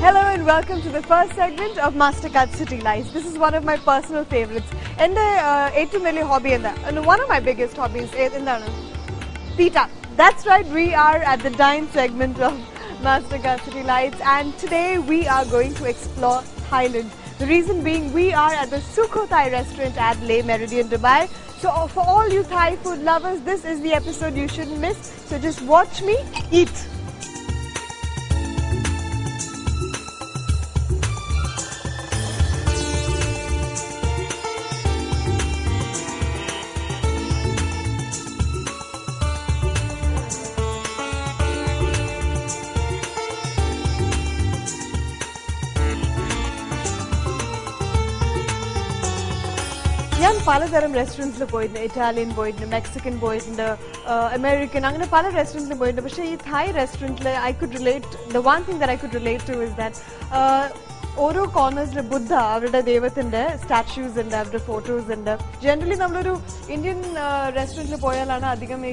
Hello and welcome to the first segment of Mastercard City Lights. This is one of my personal favorites. And hobby and one of my biggest hobbies is Pita. That's right, we are at the dine segment of Mastercard City Lights, and today we are going to explore Thailand. The reason being, we are at the Sukhothai restaurant at Le Méridien, Dubai. So for all you Thai food lovers, this is the episode you shouldn't miss. So just watch me eat. ഞാൻ പലതരം റെസ്റ്റോറൻറ്റ്സിൽ പോയിട്ടുണ്ട്. Italian പോയിട്ടുണ്ട്, Mexican പോയിട്ടുണ്ട്, American, അങ്ങനെ പല റെസ്റ്റോറൻറ്റ്സിൽ പോയിട്ടുണ്ട്. പക്ഷേ ഈ തായ് റെസ്റ്റോറൻറ്റിൽ the one thing that I could relate to is that ഓരോ കോർണേഴ്സിൽ ബുദ്ധ, അവരുടെ ദൈവത്തിന്റെ സ്റ്റാച്യൂസ് ഉണ്ട്, അവരുടെ ഫോട്ടോസ് ഉണ്ട്. ജനറലി നമ്മളൊരു ഇന്ത്യൻ റെസ്റ്റോറൻറ്റിൽ പോയാലാണ് അധികം ഈ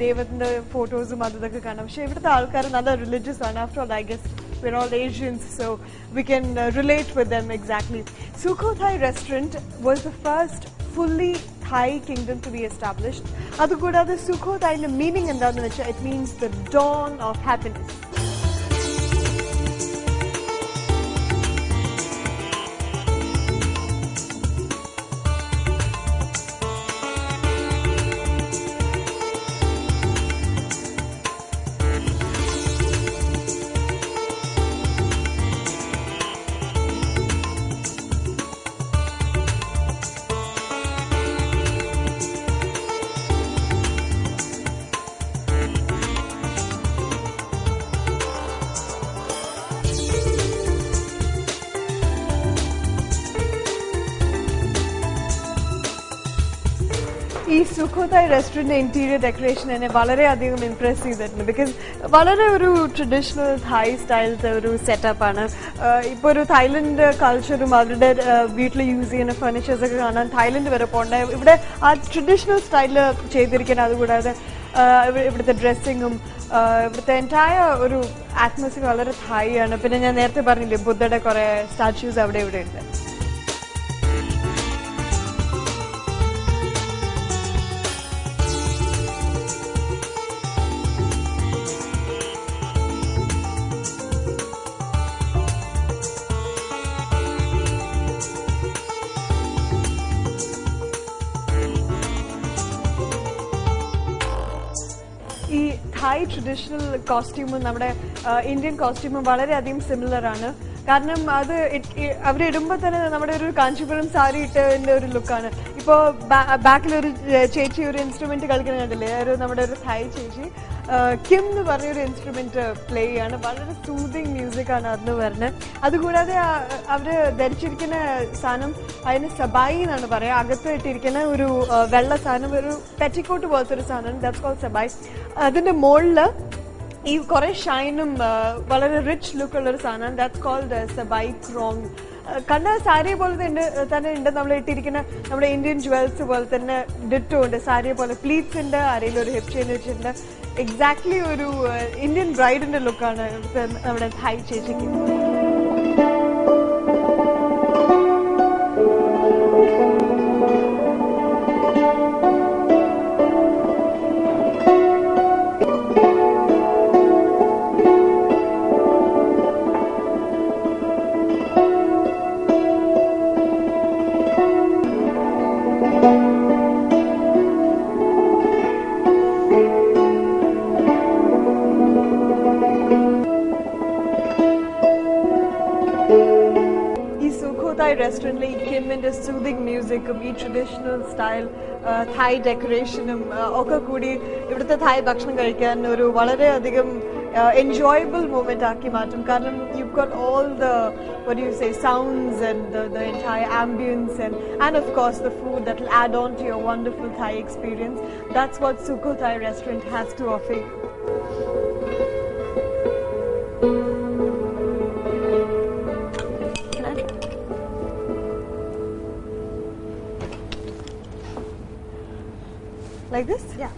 ദൈവത്തിന്റെ ഫോട്ടോസും അതൊക്കെ കാണാം. പക്ഷേ ഇവിടുത്തെ ആൾക്കാർ നല്ല റിലീജിയസ് ആണ്. After all, I guess we're all Asians, so we can relate with them exactly. Sukhothai restaurant was the first fully Thai kingdom to be established. Adukudade Sukhothai inde meaning endannu vecha, it means the dawn of happiness. ഈ സുഖോതായ് restaurant interior decoration എന്നെ വളരെയധികം Impress ചെയ്തിട്ടുണ്ട്. Because വളരെ ഒരു traditional തായ് സ്റ്റൈലത്തെ ഒരു സെറ്റപ്പാണ്. ഇപ്പോൾ ഒരു തായ്ലൻഡ് കൾച്ചറും അവരുടെ വീട്ടിൽ യൂസ് ചെയ്യുന്ന ഫർണിച്ചേഴ്സ് ഒക്കെ കാണാൻ തായ്ലൻഡ് വരെ പോകണ്ട. ഇവിടെ ആ ട്രഡീഷണൽ സ്റ്റൈലിൽ ചെയ്തിരിക്കുന്നത്. അതുകൂടാതെ ഇവിടുത്തെ ഡ്രസ്സിങ്ങും ഇവിടുത്തെ എൻറ്റയർ ഒരു അറ്റ്മോസ്ഫിയർ വളരെ തായ് ആണ്. പിന്നെ ഞാൻ നേരത്തെ പറഞ്ഞില്ലേ, ബുദ്ധയുടെ കുറേ സ്റ്റാച്യൂസ് അവിടെ ഇവിടെ ഉണ്ട്. ഈ തായ് ട്രഡീഷണൽ കോസ്റ്റ്യൂമും നമ്മുടെ ഇന്ത്യൻ കോസ്റ്റ്യൂമും വളരെയധികം സിമിലർ ആണ്. കാരണം അത് അവരിടുമ്പോൾ തന്നെ നമ്മുടെ ഒരു കാഞ്ചീപുരം സാരി ഇട്ടതിൻ്റെ ഒരു ലുക്കാണ്. ഇപ്പോൾ ബാക്കിലൊരു ചേച്ചി ഒരു ഇൻസ്ട്രുമെന്റ് കളിക്കുന്ന കണ്ടില്ലേ, നമ്മുടെ ഒരു തായ് ചേച്ചി കിം എന്ന് പറഞ്ഞൊരു ഇൻസ്ട്രുമെന്റ് പ്ലേ ചെയ്യാണ്. വളരെ സൂതിങ് മ്യൂസിക്കാണ് അതിന് വരുന്നത്. അതുകൂടാതെ അവര് ധരിച്ചിരിക്കുന്ന സാധനം അതിന് സബായി എന്നാണ് പറയുക. അകത്ത് ഇട്ടിരിക്കുന്ന ഒരു വെള്ള സാധനം, ഒരു പെറ്റിക്കോട്ട് പോലത്തെ ഒരു സാധനം, ദാറ്റ്സ് കോൾഡ് സബായി. അതിന്റെ മുകളില് ഈ കുറെ ഷൈനും വളരെ റിച്ച് ലുക്കുള്ളൊരു സാധനം, ദാറ്റ്സ് കോൾഡ് സബായി ക്രോങ്. കണ്ട സാരിയെ പോലെ തന്നെ ഉണ്ട് നമ്മൾ ഇട്ടിരിക്കുന്ന നമ്മുടെ ഇന്ത്യൻ ജുവൽസ് പോലെ തന്നെ ഡിറ്റോ ഉണ്ട്. സാരിയെ പോലെ പ്ലീറ്റ്സ് ഉണ്ട്, അരയിൽ ഒരു ഹിപ്പ് ചെയിൻ വെച്ചിട്ടുണ്ട്. എക്സാക്ട്ലി ഒരു ഇന്ത്യൻ ബ്രൈഡിന്റെ ലുക്കാണ് നമ്മുടെ തായ് ചേച്ചിക്ക്. Sukhothai restaurant ഈ കിമ്മിന്റെ സൂതിങ് മ്യൂസിക്കും ഈ ട്രഡീഷണൽ സ്റ്റൈൽ തായ് ഡെക്കറേഷനും ഒക്കെ കൂടി ഇവിടുത്തെ തായ് ഭക്ഷണം കഴിക്കാൻ ഒരു വളരെയധികം enjoyable moment ആക്കി മാറ്റും. കാരണം you've got all the sounds and the entire ambience and of course the food that will add on to your wonderful Thai experience. That's what Sukhothai restaurant has to offer you. Like this? Yeah.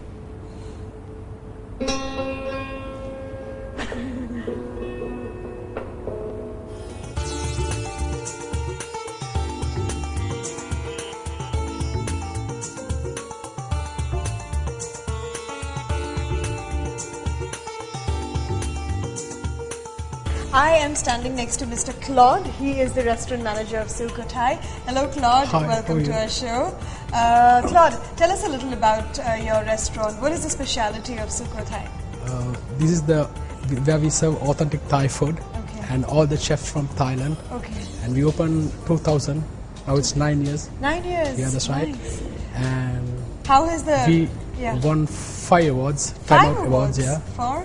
I am standing next to Mr. Claude. He is the restaurant manager of Sukhothai. Hello, Claude. Hi, welcome to our show. Claude, tell us a little about your restaurant. What is the speciality of Sukhothai? This is where we serve authentic Thai food, and all the chefs from Thailand. Okay. And we opened 2000. Now it's 9 years. 9 years. Yeah, that's right. Nice. And How has the we won 5 awards. Time Out awards. Yeah. For?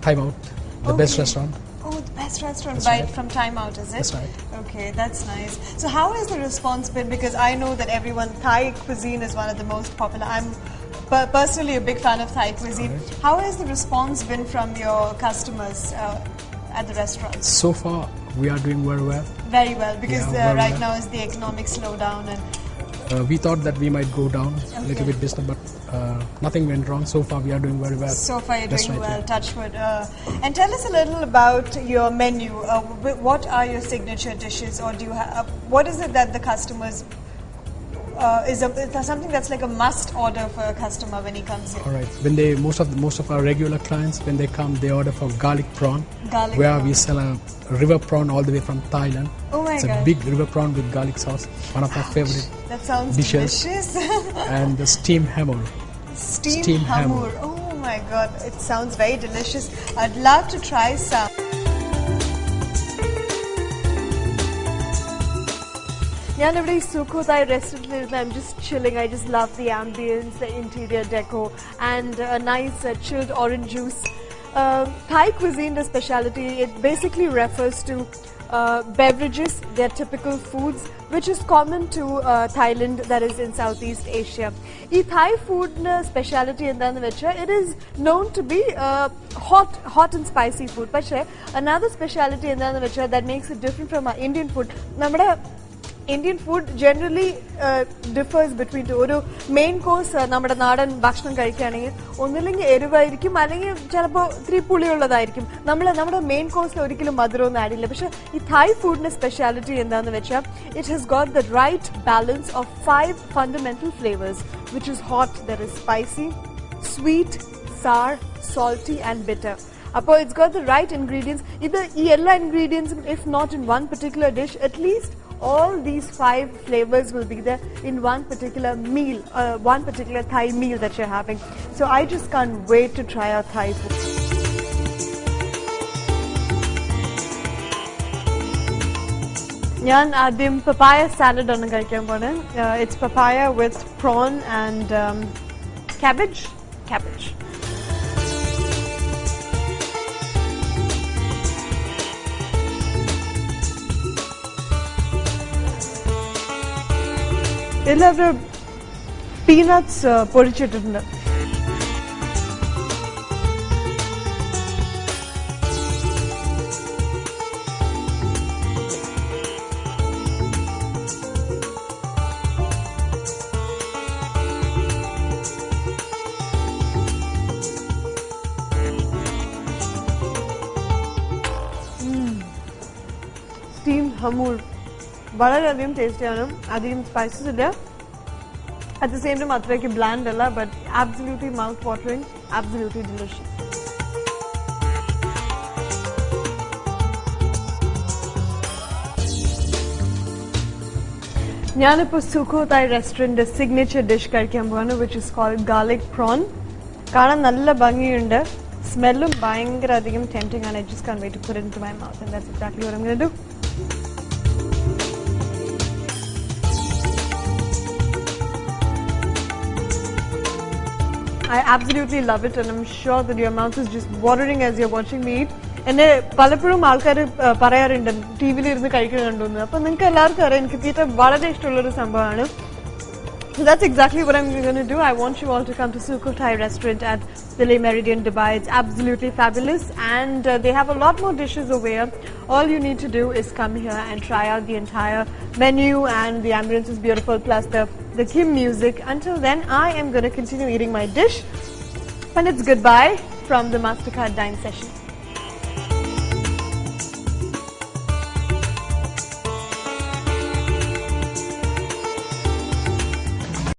Time Out, the best restaurant. Oh, the best restaurant That's from Time Out, is it? That's right. Okay, that's nice. So how has the response been? Because I know that Thai cuisine is one of the most popular. I'm personally a big fan of Thai cuisine. Right. How has the response been from your customers at the restaurants? So far, we are doing very well. Very well, because Yeah, very right well. now is the economic slowdown and We thought that we might go down a little bit business, but nothing went wrong. So far, we are doing very well. so far you're That's doing right, well, yeah. touch wood. And tell us a little about your menu. What are your signature dishes, or do you have? What is it that the customers is something that's like a must order for a customer when he comes in? All right. When most of our regular clients, when they come, they order for garlic prawn, Garlic where prawn. we sell a river prawn all the way from Thailand. Oh my it's God. a big river prawn with garlic sauce, one of our favorite. That sounds dishes. delicious. And the steamed hamur. Steamed hamur. Oh my God, it sounds very delicious. I'd love to try some. I'm restaurant. I'm just chilling. I just love the ambience, the interior decor, and a nice chilled orange juice. Thai cuisine, the speciality, it basically refers to beverages, their typical foods, which is common to Thailand, that is in Southeast Asia. This Thai food speciality it is known to be hot and spicy food. But another speciality that makes it different from our Indian food. Indian food generally differs between two. One main course, നമ്മുടെ നാടൻ ഭക്ഷണം കഴിക്കുകയാണെങ്കിൽ ഒന്നില്ലെങ്കിൽ എരിവായിരിക്കും അല്ലെങ്കിൽ ചിലപ്പോൾ ഇത്തിരി പുളിയുള്ളതായിരിക്കും. നമ്മുടെ main കോഴ്സിൽ ഒരിക്കലും മധുരമൊന്നും ആഡ് ചെയ്യില്ല. പക്ഷേ ഈ തായ് ഫുഡിന്റെ സ്പെഷ്യാലിറ്റി എന്താണെന്ന് വെച്ചാൽ it has got the right balance of 5 fundamental flavors, which is hot, there is spicy, sweet, sour, salty and bitter. Appo it's got the right ingredients. Either ഈ എല്ലാ ingredients, if not in one particular dish, at least all these 5 flavors will be there in one particular meal, one particular Thai meal that you're having. So I just can't wait to try our Thai food. ഞാൻ ആദ്യം papaya salad ആണ് കഴിക്കാൻ പോണേ. It's papaya with prawn and cabbage. ഇതിലവര് peanuts പൊടിച്ചിട്ടുണ്ട്. Steamed hamur വളരെയധികം ടേസ്റ്റിയാണ്. അധികം സ്പൈസസ് ഇല്ല. At the same time, atraki bland alla, but absolutely mouth-watering, absolutely delicious. ഞാനിപ്പോൾ Sukhothai restaurant signature dish കഴിക്കാൻ പോവാണ്, which is called garlic prawn. കാണാൻ നല്ല ഭംഗിയുണ്ട്. സ്മെല്ലും ഭയങ്കര അധികം tempting ആണ്. I just can't wait to put it into my mouth, and that's exactly what I'm going to do. I absolutely love it, and I'm sure that your mouth is just watering as you're watching me eat. എന്നെ പലപ്പോഴും ആൾക്കാർ പറയാറുണ്ട് ടിവിയിൽ ഇരുന്ന് കഴിക്കുന്നുണ്ടെന്ന്. അപ്പോൾ നിങ്ങൾക്ക് എല്ലാവർക്കും അറിയാം എനിക്ക് തീറ്റ വളരെ ഇഷ്ടമുള്ളൊരു സംഭവമാണ്. So that's exactly what I'm going to do. I want you all to come to Sukhothai restaurant at the Le Méridien Dubai. It's absolutely fabulous, and they have a lot more dishes over here. All you need to do is come here and try out the entire menu, and the ambience is beautiful, plus the Kim music. Until then, I am going to continue eating my dish, and it's goodbye from the Mastercard Dine session.